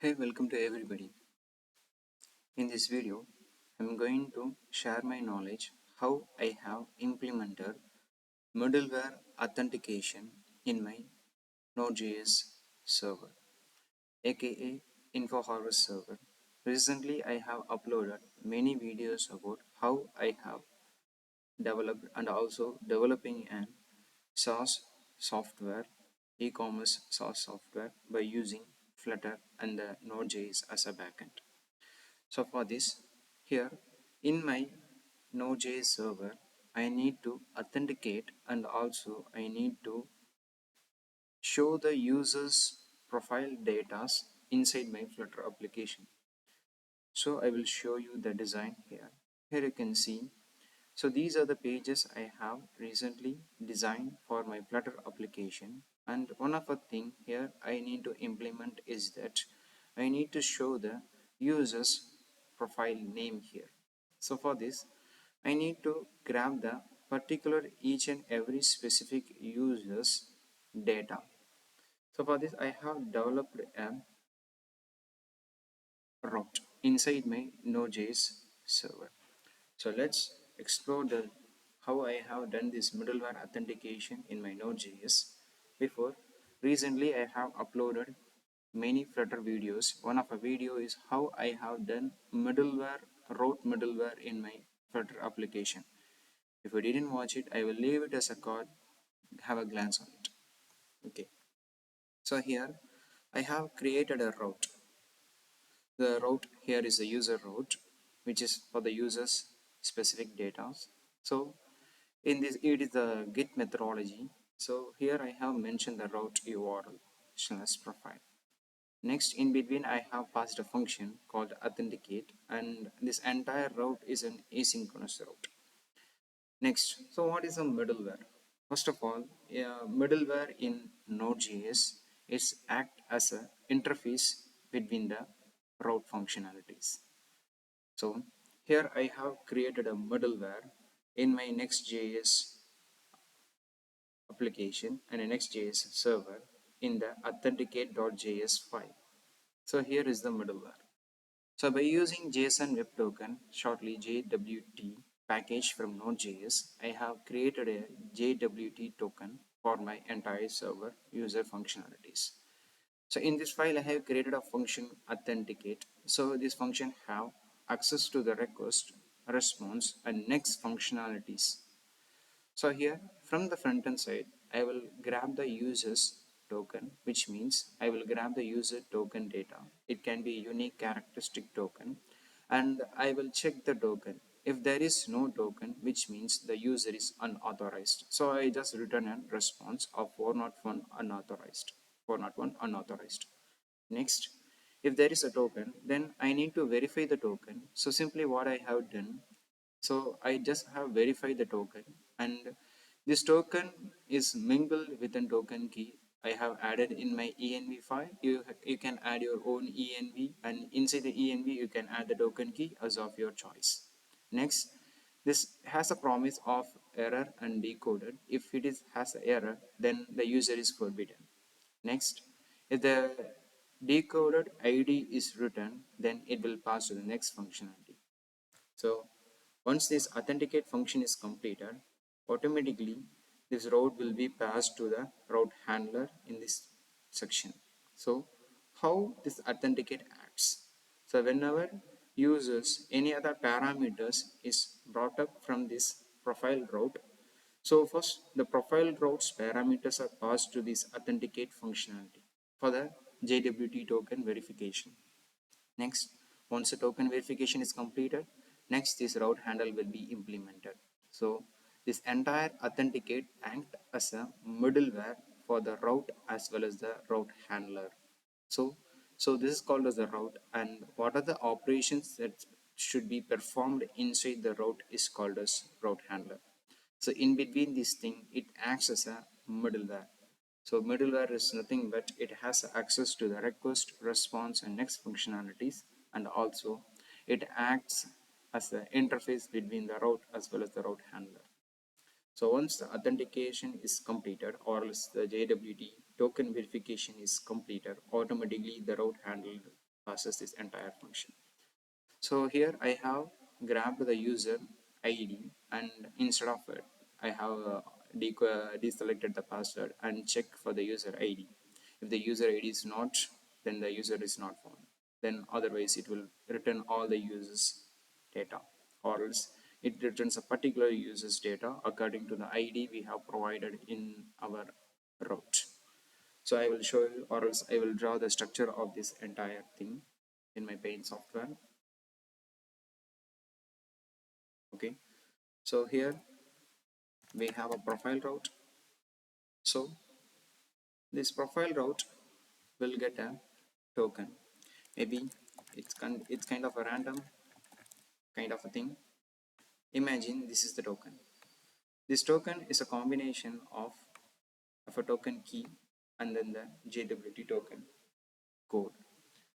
Hey, welcome to everybody. In this video, I'm going to share my knowledge how I have implemented middleware authentication in my Node.js server, aka InfoHarvest server. Recently, I have uploaded many videos about how I have developed and also developing an SaaS software, e-commerce SaaS software by using Flutter and the Node.js as a backend. So for this, here in my Node.js server, I need to authenticate and also I need to show the user's profile data inside my Flutter application. So I will show you the design here. Here you can see. So these are the pages I have recently designed for my Flutter application. And one of the thing here I need to implement is that I need to show the user's profile name here. So for this, I need to grab the particular each and every specific user's data. So for this, I have developed a route inside my Node.js server. So let's explore the how I have done this middleware authentication in my Node.js. Before, recently I have uploaded many Flutter videos. One of the video is how I have done middleware, wrote middleware in my Flutter application. If you didn't watch it, I will leave it as a card. Have a glance on it. Okay. So here I have created a route. The route here is the user route, which is for the user's specific data. So in this, it is the Git methodology. So here I have mentioned the route URL slash profile. Next, in between, I have passed a function called Authenticate, and this entire route is an asynchronous route. Next, so what is a middleware? First of all, middleware in Node.js is act as an interface between the route functionalities. So here I have created a middleware in my Next.js application and a Next.js server in the authenticate.js file. So here is the middleware. So by using JSON Web Token, shortly JWT package from Node.js, I have created a JWT token for my entire server user functionalities. So in this file, I have created a function authenticate. So this function have access to the request, response, and next functionalities. So here from the front end side, I will grab the user's token, which means I will grab the user token data. It can be a unique characteristic token, and I will check the token. If there is no token, which means the user is unauthorized. So I just return a response of 401 unauthorized. 401 unauthorized. Next, if there is a token, then I need to verify the token. So simply what I have done, so I just have verified the token, and this token is mingled with a token key I have added in my env file. You can add your own env, and inside the env you can add the token key as of your choice. Next, this has a promise of error and decoded. If it is has an error, then the user is forbidden. Next, if the decoded ID is written, then it will pass to the next functionality. So once this authenticate function is completed, automatically this route will be passed to the route handler in this section. So how this authenticate acts? So whenever users any other parameters is brought up from this profile route, so first the profile route's parameters are passed to this authenticate functionality for the JWT token verification. Next, once the token verification is completed, next this route handle will be implemented. So this entire authenticate act as a middleware for the route as well as the route handler. So, so this is called as a route, and what are the operations that should be performed inside the route is called as route handler. So in between this thing, it acts as a middleware. So middleware is nothing but it has access to the request, response, and next functionalities, and also it acts as the interface between the route as well as the route handler. So once the authentication is completed, or else the JWT token verification is completed, automatically the route handler passes this entire function. So here I have grabbed the user ID, and instead of it, I have deselected the password and check for the user ID. If the user ID is not, then the user is not found. Then otherwise it will return all the users data, or else it returns a particular user's data according to the ID we have provided in our route. So I will show you, or else I will draw the structure of this entire thing in my Paint software. Okay, so here we have a profile route. So this profile route will get a token. Maybe it's kind of a random kind of a thing. Imagine this is the token. This token is a combination of a token key and then the JWT token code.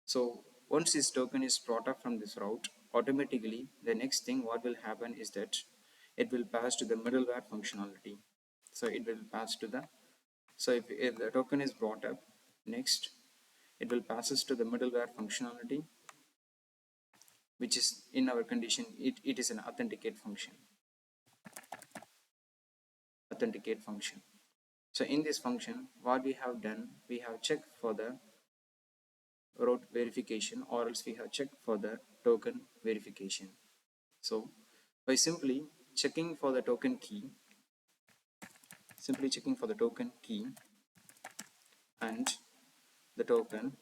So once this token is brought up from this route, automatically the next thing what will happen is that it will pass to the middleware functionality. So it will pass to the, so if the token is brought up, next it will passes to the middleware functionality, which is in our condition, it is an authenticate function. So in this function, what we have done, we have checked for the route verification, or else we have checked for the token verification. So by simply checking for the token key and the token,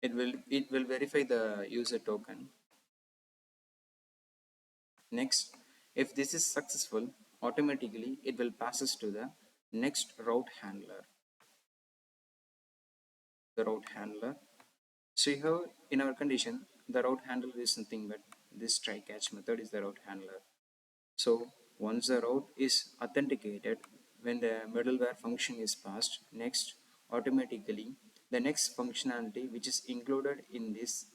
it will verify the user token. Next, if this is successful, automatically it will passes to the next route handler, the route handler. So here in our condition, the route handler is nothing but this try catch method is the route handler. So once the route is authenticated, when the middleware function is passed, next automatically the next functionality which is included in this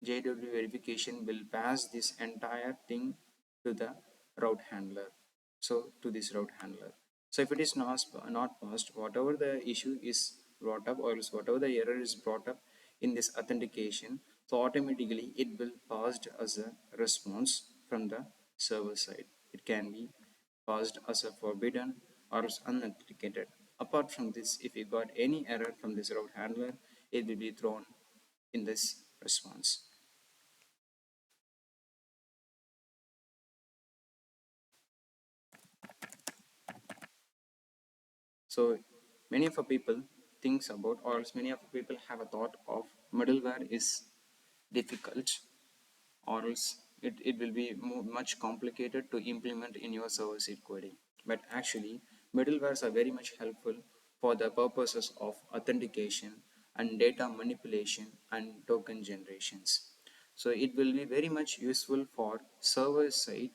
JW verification will pass this entire thing to the route handler. So to this route handler. So if it is not passed, whatever the issue is brought up, or else whatever the error is brought up in this authentication, so automatically it will passed as a response from the server side. It can be passed as a forbidden or as unauthenticated. Apart from this, if you got any error from this route handler, it will be thrown in this response. So many of our people thinks about, or else many of our people have a thought of middleware is difficult, or else it will be much complicated to implement in your server-side coding. But actually, middlewares are very much helpful for the purposes of authentication and data manipulation and token generations. So it will be very much useful for server side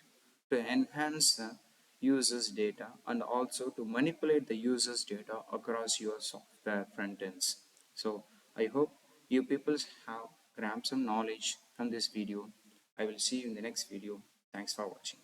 to enhance the users data and also to manipulate the users data across your software front ends. So I hope you people have grabbed some knowledge from this video. I will see you in the next video. Thanks for watching.